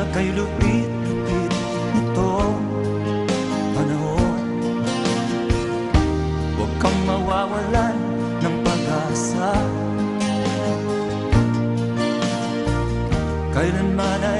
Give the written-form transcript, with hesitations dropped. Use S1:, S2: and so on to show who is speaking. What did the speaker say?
S1: Kay lupit-lupit nitong panahon. Huwag kang mawawalan ng pag-asa, kailanman ay